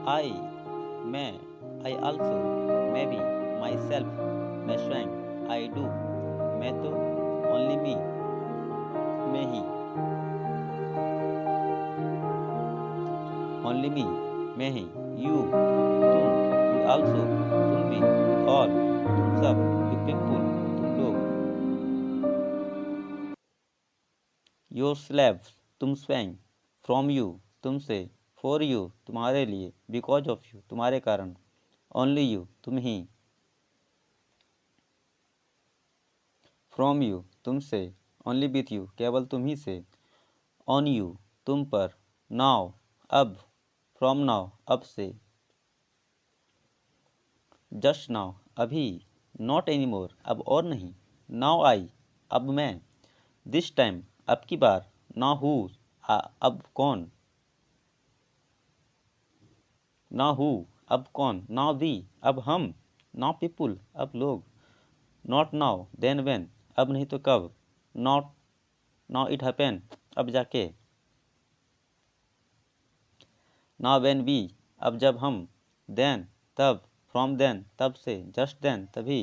आई, मैं, I also, मैं भी, माई सेल्फ, मैं स्वयं, आई डू, मैं तो, ओनली मी, मैं ही, ओनली मी, मैं ही, यू, तुम, यू ऑल्सो, तुम भी, यू ऑल, तुम सब, यू पीपुल, तुम लोग, योर स्लैब्स, तुम स्वयं, फ्रॉम यू, तुमसे, फॉर यू, तुम्हारे लिए, बिकॉज ऑफ यू, तुम्हारे कारण, ओनली यू, तुम ही, फ्रॉम यू, तुमसे, ओनली विथ यू, केवल तुम ही से, ऑन यू, तुम पर, नाउ, अब, फ्रॉम नाउ, अब से, जस्ट नाउ, अभी, नॉट एनीमोर, अब और नहीं, नाउ आई, अब मैं, दिस टाइम, अब की बार, नाउ हु, अब कौन, नाउ हु, अब कौन, नाउ वी, अब हम, नाउ पीपुल, अब लोग, नॉट नाउ, देन व्हेन, अब नहीं तो कब, नॉट नाउ इट हैपन, अब जाके, नाउ व्हेन वी, अब जब हम, देन, तब, फ्रॉम देन, तब से, जस्ट देन, तभी,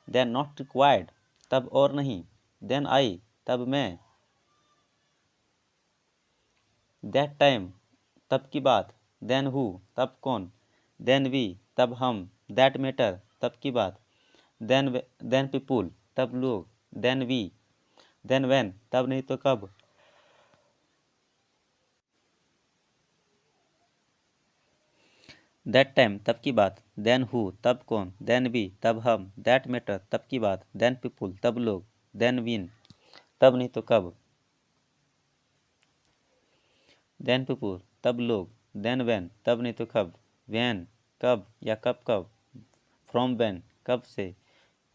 देन नॉट रिक्वायर्ड, तब और नहीं, देन आई, तब मैं, दैट टाइम, तब की बात, देन हु, तब कौन, देन वी, तब हम, दैट मैटर, तब की बात, देन पीपुल, तब लोग, देन वी, देन व्हेन, तब नहीं तो कब, दैट टाइम, तब की बात, देन हु, तब कौन, देन वी, तब हम, दैट मैटर, तब की बात, देन पीपुल, तब लोग, देन विन, तब नहीं तो कब, देन पीपुल, तब लोग, देन व्हेन, तब नहीं तो कब, व्हेन, कब या कब कब, फ्रॉम व्हेन, कब से,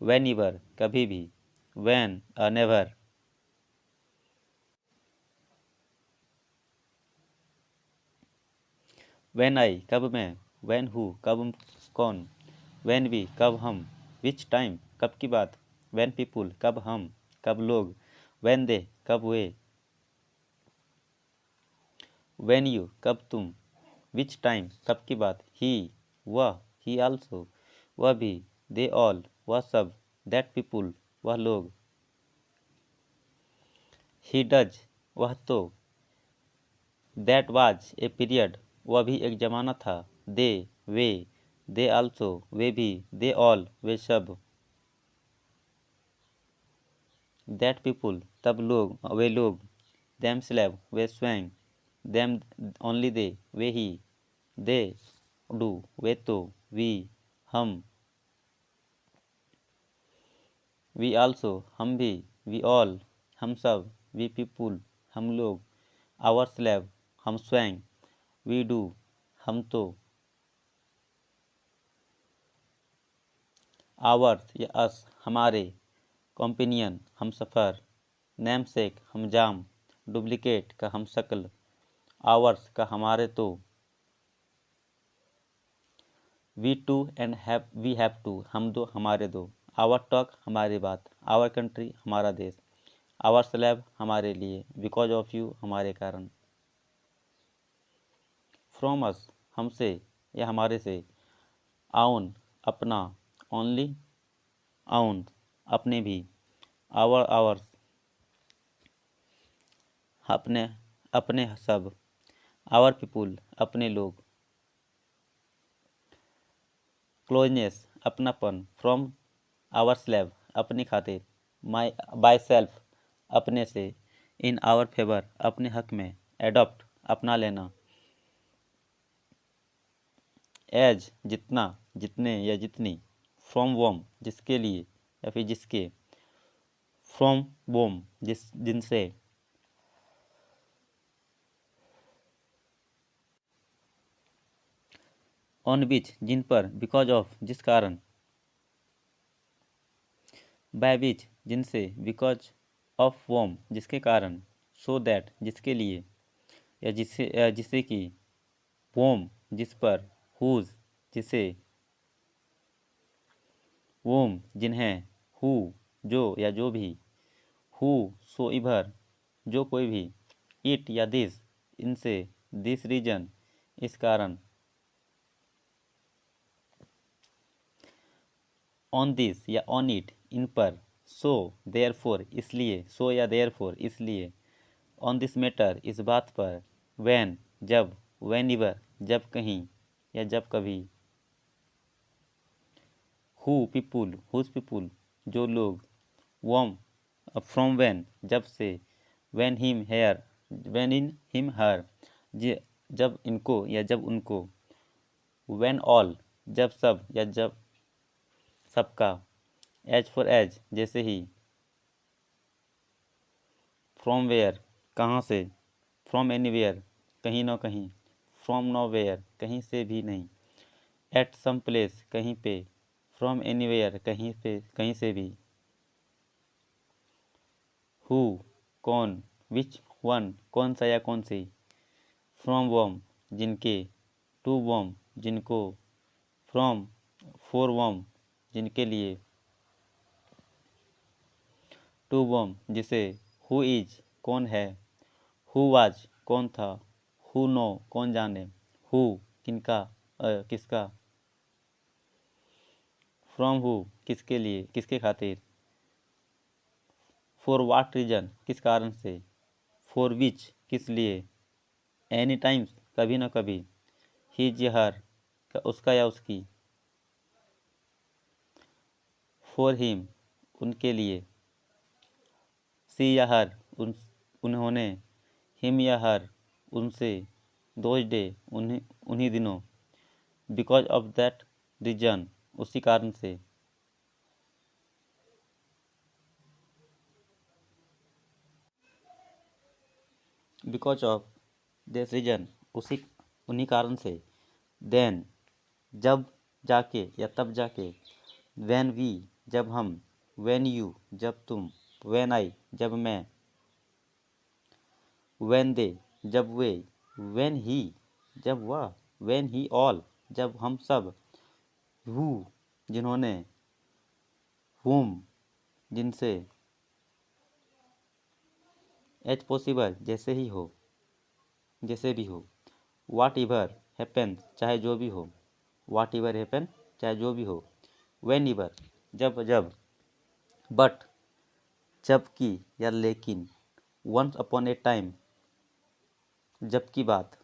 व्हेन एवर, कभी भी, व्हेन नेवर, व्हेन आई, कब मैं, व्हेन हु, कब कौन, व्हेन वी, कब हम, विच टाइम, कब की बात, व्हेन पीपुल, कब हम, कब लोग, व्हेन दे, कब वे, व्हेन यू, कब तुम, विच टाइम, कब की बात, ही, वह, ही ऑल्सो, वह भी, दे ऑल, वह सब, दैट पीपुल, वह लोग, ही डज, वह तो, दैट वाज ए पीरियड, वह भी एक जमाना था, दे, वे, दे ऑल्सो, वे भी, दे ऑल, वे सब, दैट पीपुल, तब लोग, वे लोग, देम स्लैब, वे स्वयं, देम ओनली दे, वे ही, दे डू, वे तो, वी, हम, वी आल्सो, हम भी, वी ऑल, हम सब, वी पीपुल, हम लोग, आवर स्लैब, हम स्वयं, वी डू, हम तो, आवर्स या अस, हमारे, कॉम्पिनियन, हम सफ़र, नेम सेक, हम जाम, डुप्लिकेट का हम शक्ल, आवर्स का हमारे तो, we two and have we have two, हम दो, हमारे दो, आवर टॉक, हमारी बात, आवर कंट्री, हमारा देश, आवर स्लैब, हमारे लिए, बिकॉज ऑफ यू, हमारे कारण, फ्रॉम अस, हमसे या हमारे से, आउन, अपना, ओनली, आउन, अपने भी, आवर आवर्स, अपने अपने सब, आवर पीपुल, अपने लोग, क्लोजनेस, अपनापन, फ्रॉम आवर स्लैब, अपने खातिर, माई बाय सेल्फ, अपने से, इन आवर फेवर, अपने हक में, एडॉप्ट, अपना लेना, एज, जितना, जितने या जितनी, फ्रॉम वोम, जिसके लिए या फिर जिसके, फ्रॉम वोम, जिनसे, ऑन विच, जिन पर, बिकॉज ऑफ, जिस कारण, बाय विच, जिनसे, बिकॉज ऑफ वोम, जिसके कारण, सो दैट, जिसके लिए या जिसे कि, वोम, जिस पर, हुज, जिसे, वोम, जिन्हें, हु, जो या जो भी, हु, सो इभर, जो कोई भी, इट या दिस, इनसे, दिस रीजन, इस कारण, ऑन दिस या ऑन इट, इन पर, सो देयरफॉर इसलिए, सो या देयरफॉर इसलिए, ऑन दिस मैटर इस बात पर, व्हेन जब, व्हेनेवर जब कहीं या जब कभी, हु पीपुल हुज पीपुल जो लोग, वॉम फ्रॉम व्हेन जब से, when him hair when in him her जब इनको या जब उनको, व्हेन ऑल जब सब या जब सबका, एज फॉर एज जैसे ही, फ्रॉम वेयर कहाँ से, फ्रॉम एनीवेयर कहीं न कहीं, फ्रॉम नो वेयर कहीं से भी नहीं, एट सम प्लेस कहीं पे, फ्रॉम एनीवेयर कहीं पे कहीं से भी, हु कौन, विच वन कौन सा या कौन सी, फ्रॉम वॉम जिनके, टू वॉम जिनको, फ्रॉम फॉर वॉम जिनके लिए, टू वॉम जिसे, हु इज कौन है, हु वाज कौन था, हु नो कौन जाने, हु किनका किसका, फ्रॉम हु किसके लिए किसके खातिर, फॉर वाट रीजन किस कारण से, फॉर विच किस लिए, एनी टाइम्स कभी न कभी, हिज या हर उसका या उसकी, फॉर हिम उनके लिए, सी या हर उन्होंने, हिम या हर उनसे, दोज डे उन्हीं दिनों, बिकॉज ऑफ दैट रीजन उसी कारण से, बिकॉज ऑफ दिस रीजन उसी उन्हीं कारण से, देन जब जाके या तब जाके, व्हेन वी जब हम, व्हेन यू जब तुम, व्हेन आई जब मैं, व्हेन दे जब वे, व्हेन ही जब वह, व्हेन ही ऑल जब हम सब, हु जिन्होंने, हुम जिनसे, एज पॉसिबल जैसे ही हो जैसे भी हो, वाट एवर हैपन चाहे जो भी हो, वाट एवर हैपन चाहे जो भी हो, व्हेन एवर जब जब, बट जबकि या लेकिन, वंस अपॉन ए टाइम जब की बात,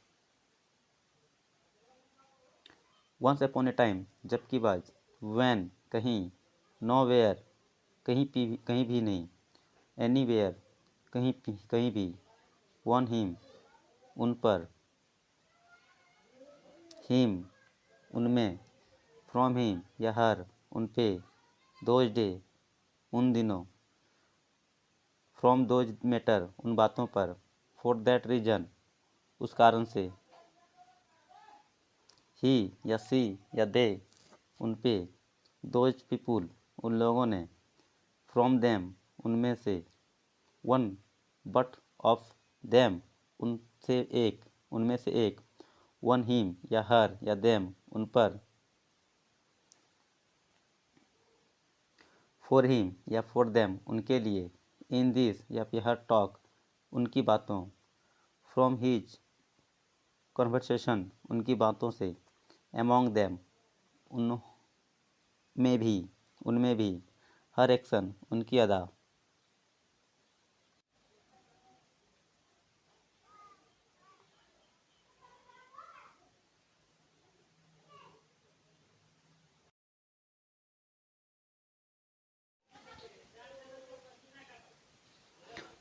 वंस अपॉन ए टाइम जब की बात, व्हेन कहीं, नो वेयर कहीं भी नहीं, एनी वेयर कहीं भी, वन हिम उन पर, हिम उनमें, फ्रॉम हिम या हर उन पे, दोज डे उन दिनों, फ्रॉम दोज मैटर उन बातों पर, फॉर दैट रीजन उस कारण से, ही या सी या दे उन पे, दोज पीपुल उन लोगों ने, फ्रॉम देम उनमें से, वन बट ऑफ देम उनमें से एक, वन हिम या हर या देम उन पर, फॉर हिम या फॉर देम उनके लिए, इन दिस या फिर हर टॉक उनकी बातों, फ्रॉम हिज कॉन्वर्सेशन उनकी बातों से, एमोंग देम उनमें भी, हर एक्शन उनकी अदा,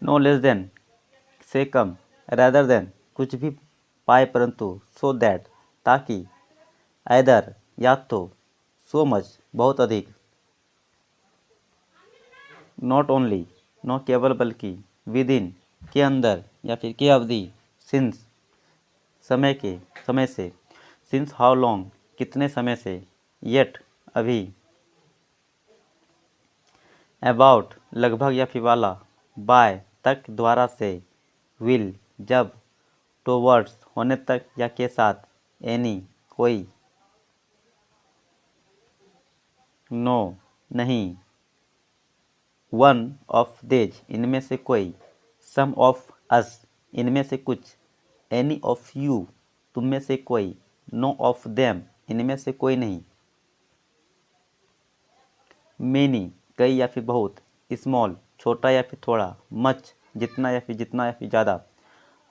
नो लेस देन से कम, रैदर देन कुछ भी पाए परंतु, सो दैट ताकि, ऐदर या तो, सो मच बहुत अधिक, नॉट ओनली न केवल बल्कि, विद इन के अंदर या फिर के अवधि, सिंस समय से, सिंस हाउ लॉन्ग कितने समय से, येट अभी, अबाउट लगभग या फिर वाला, बाय तक द्वारा से, विल जब, टुवर्ड्स होने तक या के साथ, एनी कोई, नो नहीं, वन ऑफ देज इनमें से कोई, सम ऑफ अस इनमें से कुछ, एनी ऑफ यू तुम में से कोई, नो ऑफ देम इनमें से कोई नहीं, मेनी कई या फिर बहुत, स्मॉल छोटा या फिर थोड़ा, मच जितना या फिर ज़्यादा,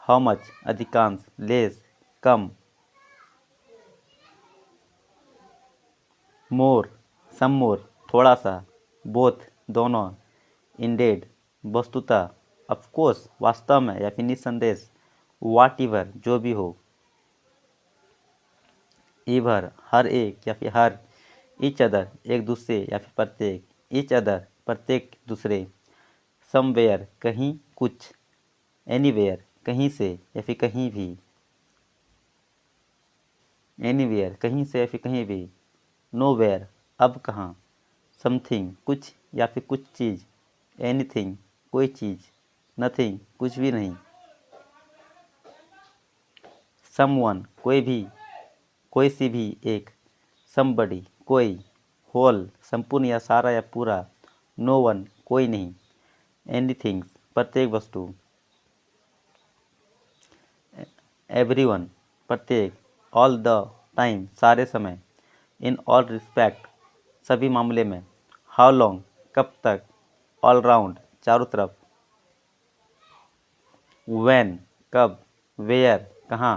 हाउ मच अधिकांश, लेस कम, मोर सम मोर थोड़ा सा, बोथ दोनों, इंडेड वस्तुतः, ऑफकोर्स वास्तव में या फिर निस्संदेह, वाट एवर जो भी हो, ईवर हर एक या फिर हर, ईच अदर एक दूसरे या फिर प्रत्येक, ईच अदर प्रत्येक दूसरे, समवेयर कहीं कुछ, एनीवेयर कहीं से या फिर कहीं भी, एनीवेयर कहीं से या फिर कहीं भी, नोवेयर अब कहाँ, समथिंग कुछ या फिर कुछ चीज़, एनीथिंग कोई चीज़, नथिंग कुछ भी नहीं, समवन कोई भी, कोई सी भी एक, समबडी कोई, होल संपूर्ण या सारा या पूरा, नो वन कोई नहीं, एनीथिंग प्रत्येक वस्तु, एवरीवन प्रत्येक, ऑल द टाइम सारे समय, इन ऑल रिस्पेक्ट सभी मामले में, हाउ लॉन्ग कब तक, ऑल राउंड चारों तरफ, व्हेन कब, वेयर कहाँ,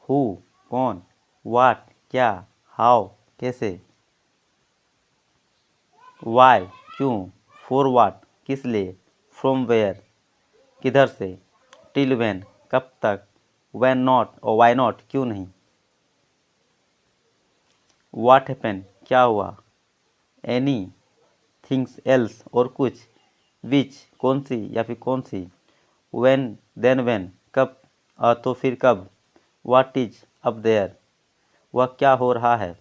हु कौन, व्हाट क्या, हाउ कैसे, वाई क्यों, फॉर व्हाट किस लिए, फ्रॉम वेयर किधर से, टिल व्हेन कब तक, व्हेन नॉट और वाई नॉट क्यों नहीं, व्हाट हैपन क्या हुआ, एनी थिंग्स एल्स और कुछ, विच कौन सी या फिर कौन सी, व्हेन देन व्हेन कब तो फिर कब, व्हाट इज अप देयर वह क्या हो रहा है,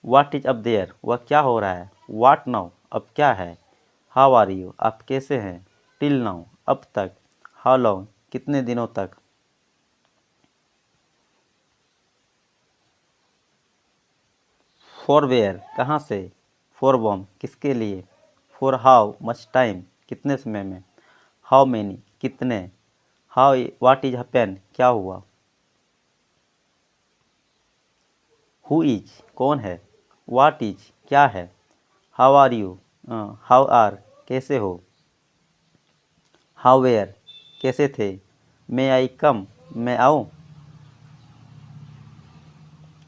व्हाट इज अप देयर वह क्या हो रहा है, व्हाट नाउ अब क्या है, हाउ आर यू आप कैसे हैं, टिल नाउ अब तक, हाउ लॉन्ग कितने दिनों तक, फॉर वेयर कहाँ से, फॉर वॉम किसके लिए, फॉर हाउ मच टाइम कितने समय में, हाउ मैनी कितने, हाउ व्हाट इज हैपन क्या हुआ, हु इज कौन है, व्हाट इज क्या है, how are you how are कैसे हो, हाउ वेयर कैसे थे, मे आई कम मैं आऊँ,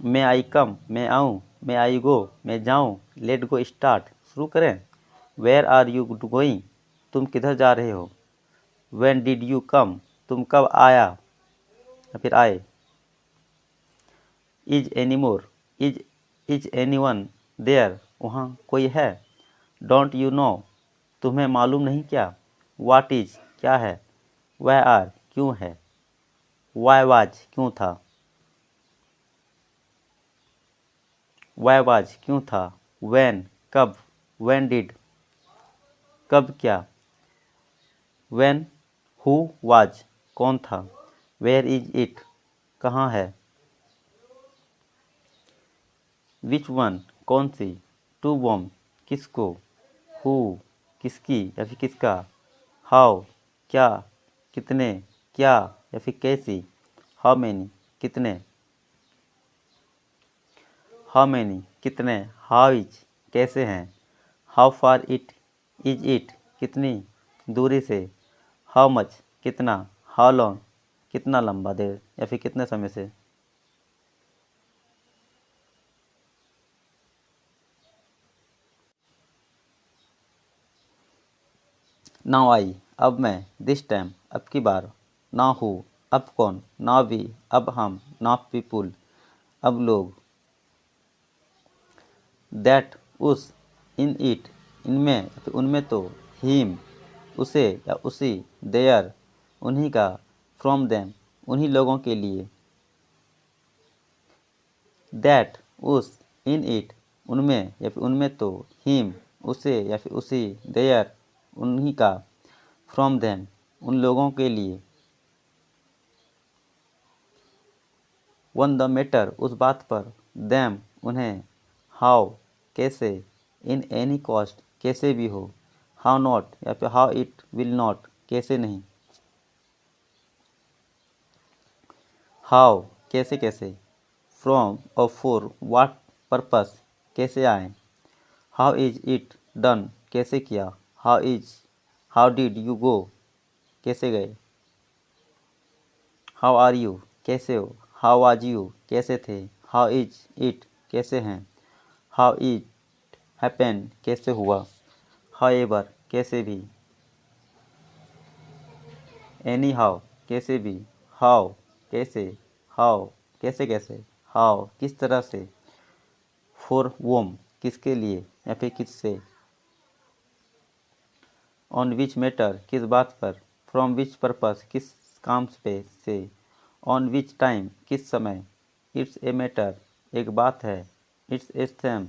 मे आई कम मैं आऊँ, मे आई गो मैं जाऊँ, लेट गो स्टार्ट शुरू करें, वेयर आर यू गोइंग तुम किधर जा रहे हो, व्हेन डिड यू कम तुम कब आया या फिर आए, is any more is anyone there वहाँ कोई है, डोंट यू नो तुम्हें मालूम नहीं क्या, वाट इज क्या है, वाई आर क्यों है, वाई वाज क्यों था, वाई वाज क्यों था, व्हेन कब, व्हेन डिड कब क्या, व्हेन हु वाज कौन था, वेयर इज इट कहाँ है, विच वन कौन सी, टू वॉम किसको, हु किसकी या फिर किसका, हाउ क्या कितने, क्या या फिर कैसी, हाउ मैनी कितने, हाउ मैनी कितने, हाउ इज कैसे हैं, how far it is it कितनी दूरी से, हाउ मच कितना, हाउ लॉन्ग कितना लंबा देर या फिर कितने समय से, नाउ आई अब मैं, दिस टाइम अब की बार, ना हूँ अब कौन, ना वी अब हम, ना पीपुल अब लोग, दैट उस, इन इट इनमें या फिर उनमें तो, हिम उसे या उसी, देयर उन्हीं का, फ्रॉम देम उन्हीं लोगों के लिए, दैट उस, इन इट उनमें या फिर उनमें तो, हिम उसे या फिर उसी, देयर उन्हीं का, फ्रॉम देम उन लोगों के लिए, वन द मैटर उस बात पर, देम उन्हें, हाउ कैसे, इन एनी कॉस्ट कैसे भी हो, हाउ नॉट या फिर हाउ इट विल नॉट कैसे नहीं, हाउ कैसे कैसे, फ्रॉम और फॉर व्हाट पर्पस कैसे आए, हाउ इज इट डन, कैसे किया। हाउ डिड यू गो, कैसे गए। हाउ आर यू, कैसे हो। हाउ आज यू, कैसे थे। हाउ इज इट, कैसे हैं। हाउ इट हैपेंड, कैसे हुआ। हाउ एवर, कैसे भी। एनी हाउ, कैसे भी। हाउ, कैसे। हाउ, कैसे कैसे। हाउ, किस तरह से। फॉर वोम, किसके लिए या फिर किससे। ऑन विच मैटर, किस बात पर। फ्रॉम विच पर्पस, किस काम पे से। ऑन विच टाइम, किस समय। इट्स ए मैटर, एक बात है। इट्स ए सेम,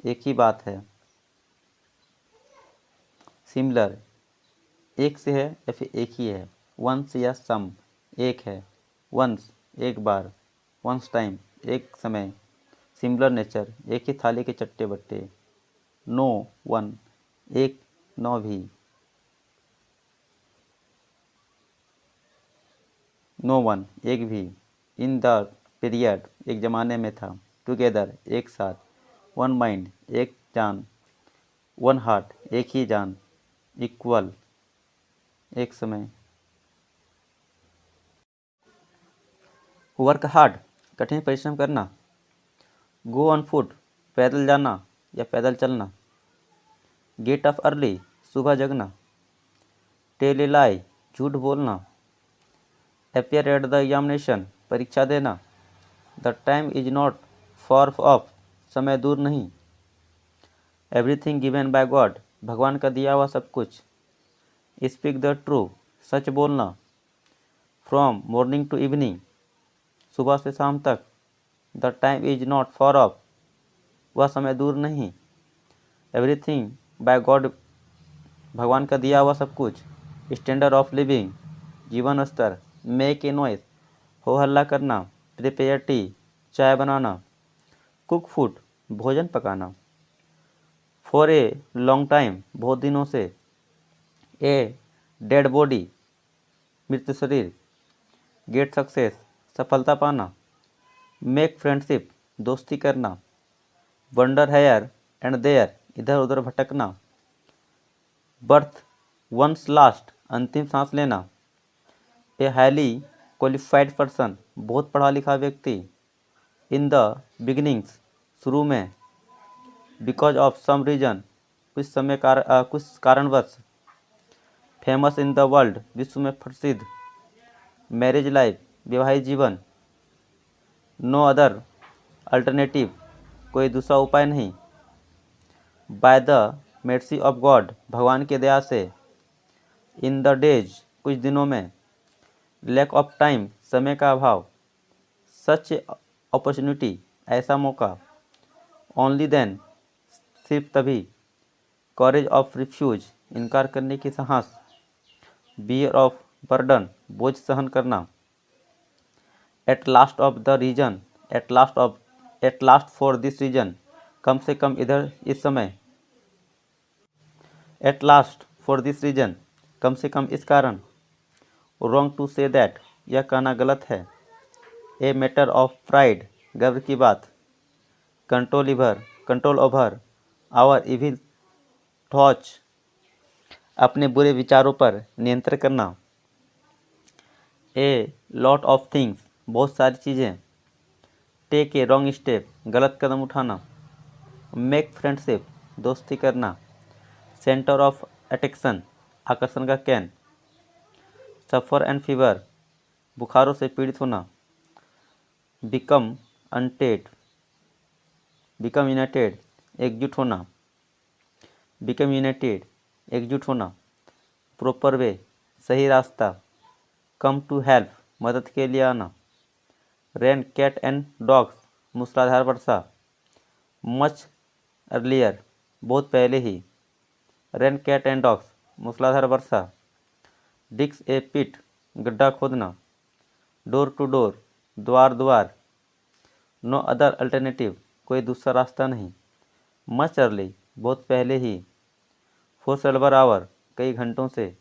एक ही बात है। सिमिलर, एक से है या फिर एक ही है। वंस या सम, एक है। वंस, एक बार। वंस टाइम, एक समय। सिमिलर नेचर, एक ही थाली के चट्टे बट्टे। नो वन, एक नौ भी। नो वन, एक भी। इन द पीरियड, एक ज़माने में था। टुगेदर, एक साथ। वन माइंड, एक जान। वन हार्ट, एक ही जान। इक्वल, एक समय। वर्क हार्ड, कठिन परिश्रम करना। गो ऑन फुट, पैदल जाना या पैदल चलना। गेट अप अर्ली, सुबह जगना। टेल ए लाई, झूठ बोलना। अपियर एट द एग्जामिनेशन, परीक्षा देना। The time is not for of, समय दूर नहीं। एवरीथिंग गिवन बाय गॉड, भगवान का दिया हुआ सब कुछ। स्पीक द ट्रू, सच बोलना। फ्रॉम मॉर्निंग टू इवनिंग, सुबह से शाम तक। The time is not for of, वह समय दूर नहीं। एवरीथिंग बाय गॉड, भगवान का दिया हुआ सब कुछ। स्टैंडर्ड ऑफ लिविंग, जीवन स्तर। मेक ए नॉइस, हो हल्ला करना। प्रिपेयर टी, चाय बनाना। कुक फूड, भोजन पकाना। फॉर ए लॉन्ग टाइम, बहुत दिनों से। ए डेड बॉडी, मृत शरीर। गेट सक्सेस, सफलता पाना। मेक फ्रेंडशिप, दोस्ती करना। वंडर हेयर एंड देयर, इधर उधर भटकना। बर्थ वंस लास्ट, अंतिम सांस लेना। ए हाईली क्वालिफाइड पर्सन, बहुत पढ़ा लिखा व्यक्ति। इन द बिगिनिंग्स, शुरू में। बिकॉज ऑफ सम रीजन, कुछ कारणवश। फेमस इन द वर्ल्ड, विश्व में प्रसिद्ध। मैरिज लाइफ, वैवाहिक जीवन। नो अदर अल्टरनेटिव, कोई दूसरा उपाय नहीं। By the mercy of God, भगवान की दया से। इन द डेज, कुछ दिनों में। लैक ऑफ टाइम, समय का अभाव। सच अपॉर्चुनिटी, ऐसा मौका। ओनली देन, सिर्फ तभी। कॉरेज ऑफ रिफ्यूज, इनकार करने की साहस। बियर ऑफ बर्डन, बोझ सहन करना। At last of the reason, at last for this reason, कम से कम इधर इस समय। At last for this reason, कम से कम इस कारण। रॉन्ग टू से दैट, यह कहना गलत है। ए मैटर ऑफ प्राइड, गर्व की बात। Control over our evil thoughts, अपने बुरे विचारों पर नियंत्रण करना। ए लॉट ऑफ थिंग्स, बहुत सारी चीज़ें। टेक ए रॉन्ग स्टेप, गलत कदम उठाना। मेक फ्रेंडशिप, दोस्ती करना। सेंटर ऑफ अट्रैक्शन, आकर्षण का केंद्र। सफ़र एंड फीवर, बुखारों से पीड़ित होना। बिकम अनटेड, बिकम यूनाइटेड, एकजुट होना। बिकम यूनाइटेड, एकजुट होना। प्रॉपर वे, सही रास्ता। कम टू हेल्प, मदद के लिए आना। रेन कैट एंड डॉग्स, मूसलाधार वर्षा। मच अर्लियर, बहुत पहले ही। रेन कैट एंड डॉग्स, मूसलाधार वर्षा। डिक्स ए पिट, गड्ढा खोदना। डोर टू डोर, द्वार द्वार। नो अदर अल्टरनेटिव, कोई दूसरा रास्ता नहीं। मच अर्ली, बहुत पहले ही। फॉर सेल्वर आवर, कई घंटों से।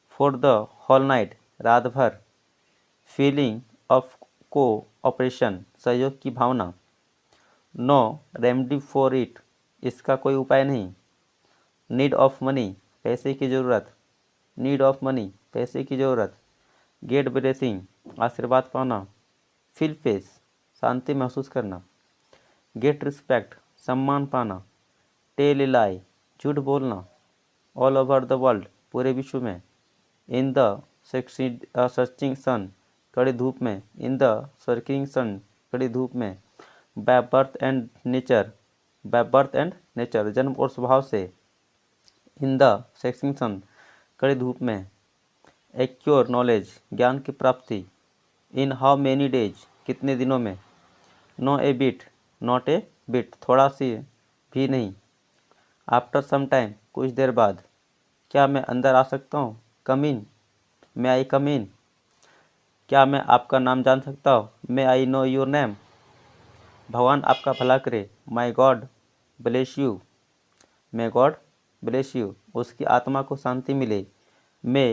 फॉर द होल नाइट, रात भर। फीलिंग ऑफ को ऑपरेशन, सहयोग की भावना। नो रेमेडी फॉर इट, इसका कोई उपाय नहीं। नीड ऑफ मनी, पैसे की ज़रूरत। नीड ऑफ मनी, पैसे की ज़रूरत। गेट ब्लेसिंग, आशीर्वाद पाना। फील पेस, शांति महसूस करना। गेट रिस्पेक्ट, सम्मान पाना। टेल ए लाई, झूठ बोलना। ऑल ओवर द वर्ल्ड, पूरे विश्व में। इन द सर्चिंग सन, कड़ी धूप में। इन द सर्किंग सन, कड़ी धूप में। By birth and nature, by birth and nature, जन्म और स्वभाव से। इन द सर्चिंग सन, कड़ी धूप में। एक्योर नॉलेज, ज्ञान की प्राप्ति। इन हाउ मेनी डेज, कितने दिनों में। No a bit, not a bit, थोड़ा सी भी नहीं। आफ्टर सम टाइम, कुछ देर बाद। क्या मैं अंदर आ सकता हूँ, कम इन। मे आई कम इन। क्या मैं आपका नाम जान सकता हूँ, may I know your name. भगवान आपका भला करे, my God bless you. May God bless you, उसकी आत्मा को शांति मिले। May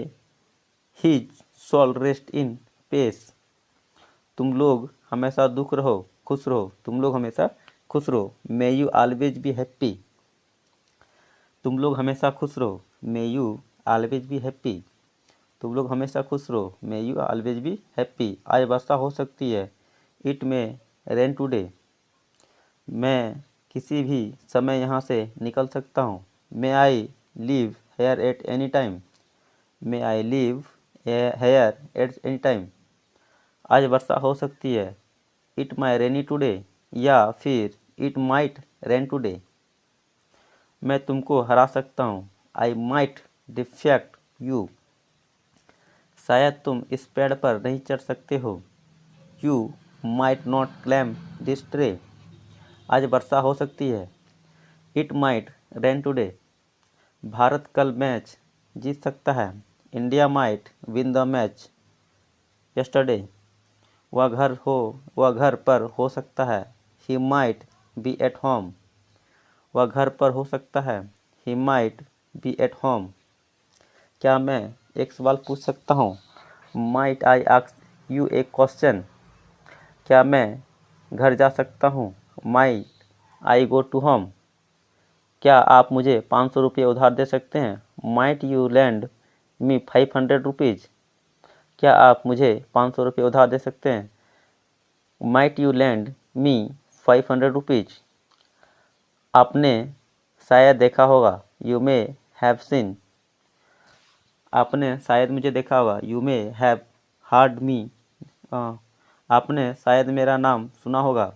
his soul rest in peace. तुम लोग हमेशा दुख रहो, खुश रहो। तुम लोग हमेशा खुश रहो। May you always be happy. तुम लोग हमेशा खुश रहो। May you always be happy. तुम लोग हमेशा खुश रहो। May you always be happy. आज वर्षा हो सकती है। इट में रेन टुडे। मैं किसी भी समय यहाँ से निकल सकता हूँ। May I leave here at any time. May I leave here at any time. आज वर्षा हो सकती है। इट माई रेनी टुडे, या फिर इट माइट रेन टुडे। मैं तुमको हरा सकता हूँ। I might defect you. शायद तुम इस पेड़ पर नहीं चढ़ सकते हो। You might not climb this tree. आज वर्षा हो सकती है। It might rain today. Bharat कल मैच जीत सकता है। India might win the match yesterday. वह घर पर हो सकता है। He might be at home. वह घर पर हो सकता है। He might be at home. क्या मैं एक सवाल पूछ सकता हूँ। Might I ask you a question. क्या मैं घर जा सकता हूँ। Might I go to home. क्या आप मुझे 500 रुपये उधार दे सकते हैं। Might you lend me 500 rupees. क्या आप मुझे 500 रुपये उधार दे सकते हैं। Might you lend me 500 rupees. आपने शायद देखा होगा। You may have seen. आपने शायद मुझे देखा होगा। You may have heard me. आपने शायद मेरा नाम सुना होगा।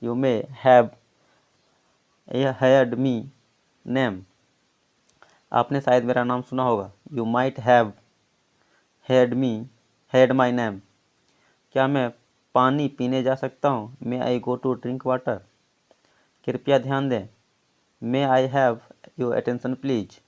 You may have heard me name. आपने शायद मेरा नाम सुना होगा। You might have heard my name. क्या मैं पानी पीने जा सकता हूँ। May I go to drink water. कृपया ध्यान दें। May I have your attention please.